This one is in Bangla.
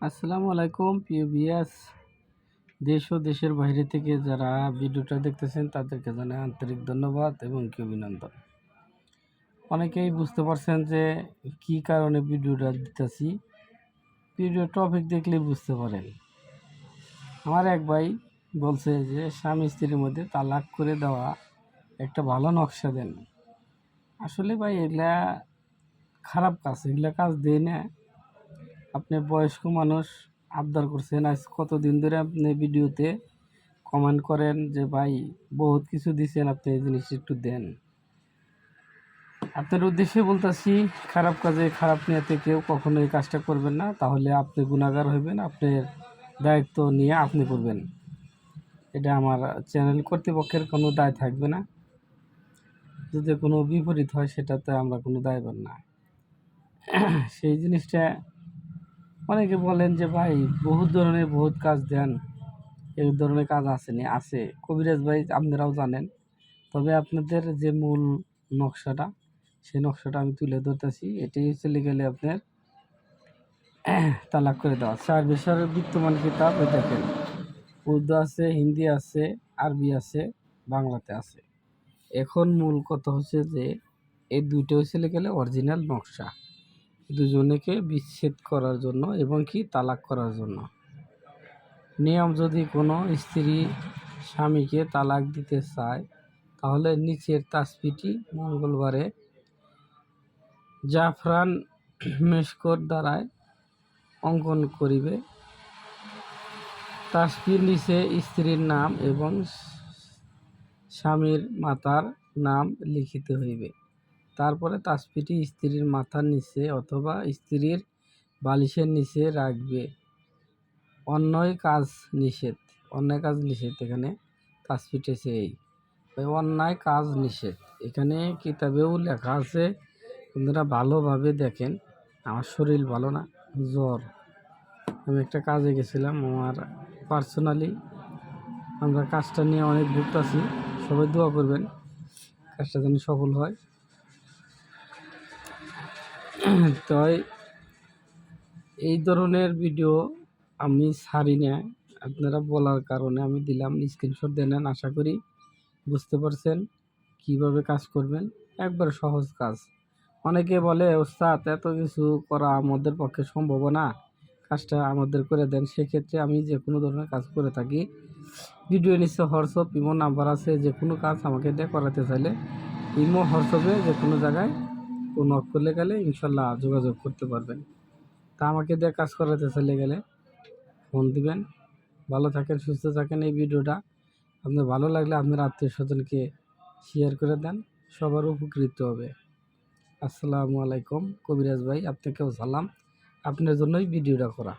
আসসালামু আলাইকুম প্রিয় ভিউয়ার্স। দেশ ও দেশের বাইরে থেকে যারা ভিডিওটা দেখতেছেন তাদেরকে জানাই আন্তরিক ধন্যবাদ এবং কি অভিনন্দন। অনেকেই বুঝতে পারছেন যে কি কারণে ভিডিওটা দিতেছি। ভিডিও টপিক দেখলেই বুঝতে পারেন। আমার এক ভাই বলছে যে স্বামী স্ত্রীর মধ্যে তালাক করে দেওয়া একটা ভালো নকশা দেন। আসলে ভাই এগুলা খারাপ কাজ, এগুলা কাজ দেয় না। আপনি বয়স্ক মানুষ, আবদার করছেন, আজ কতদিন ধরে আপনি ভিডিওতে কমেন্ট করেন যে ভাই বহুত কিছু দিছেন, আপনি এই জিনিসটা একটু দেন। আপনার উদ্দেশ্যে বলতেছি, খারাপ কাজে খারাপ নিয়তে কেউ কখনো এই কাজটা করবেন না, তাহলে আপনি গুনাহগার হইবেন। আপনার দায়িত্ব নিয়ে আপনি করবেন, এটা আমার চ্যানেল কর্তৃপক্ষের কোনো দায় থাকবে না। যদি কোনো বিপরীত হয় সেটাতে আমরা কোনো দায়ভার না। সেই জিনিসটা অনেকে বলেন যে ভাই বহুত ধরনের বহুত কাজ দেন, এই ধরনের কাজ আছে কবিরাজ ভাই, আপনারাও জানেন। তবে আপনাদের যে মূল নকশাটা, সেই নকশাটা আমি তুলে ধরতেছি। এটাই চলে গেলে আপনার তালাক করে দেওয়া। 4 বিষয়ের বিদ্যমান কিতাব এই দেখেন, উর্দু আছে, হিন্দি আছে, আরবি আছে, বাংলাতে আছে। এখন মূল কথা হচ্ছে যে এই দুইটাই চলে গেলে অরিজিনাল নকশা, দুজনেকে বিচ্ছেদ করার জন্য এবং কি তালাক করার জন্য। নিয়ম, যদি কোনো স্ত্রী স্বামীকে তালাক দিতে চায় তাহলে নিচের তাসবিহটি মঙ্গলবারে জাফরান মেশকর দ্বারায় অঙ্কন করিবে। তাসবির নিচে স্ত্রীর নাম এবং স্বামীর মাতার নাম লিখিতে হইবে। তারপরে তাসবিহটি স্ত্রীর মাথার নিচে অথবা স্ত্রীর বালিশের নিচে রাখবে। অন্যায় কাজ নিষেধ, অন্যায় কাজ নিষেধ। এখানে তাসবিহটি এই অন্যায় কাজ নিষেধ, এখানে কিতাবেও লেখা আছে। আপনারা ভালোভাবে দেখেন। আমার শরীর ভালো না, জ্বর। আমি একটা কাজে গেছিলাম, আমার পার্সোনালি আমরা কাজটা নিয়ে অনেক ভুগতেছি। সবাই দোয়া করবেন কাজটা যেন সফল হয়। তাই এই ধরনের ভিডিও আমি ছাড়ি না, আপনারা বলার কারণে আমি দিলাম। স্ক্রিনশট দেন, আশা করি বুঝতে পারছেন কিভাবে কাজ করবেন। একবার সহজ কাজ। অনেকে বলে ওস্তাদ এত কিছু করা আমাদের পক্ষে সম্ভব না, কাজটা আমাদের করে দেন। সেক্ষেত্রে আমি যে কোনো ধরনের কাজ করে থাকি। ভিডিও নিশ্চয় হোয়াটসঅ্যাপ ইমো নাম্বার আছে, যে কোনো কাজ আমাকে দিয়ে করাতে চাইলে ইমো হোয়াটসঅ্যাপে যে কোনো জায়গায় নক করলে গেলে ইনশাল্লাহ যোগাযোগ করতে পারবেন। তা আমাকে দিয়ে কাজ করাতে চাইলে গেলে ফোন দিবেন। ভালো থাকেন, সুস্থ থাকেন। এই ভিডিওটা আপনার ভালো লাগলে আপনার আত্মীয় স্বজনকে শেয়ার করে দেন, সবার উপকৃত হবে। আসসালামু আলাইকুম কবিরাজ ভাই, আপনাকেও সালাম। আপনার জন্যই ভিডিওটা করা।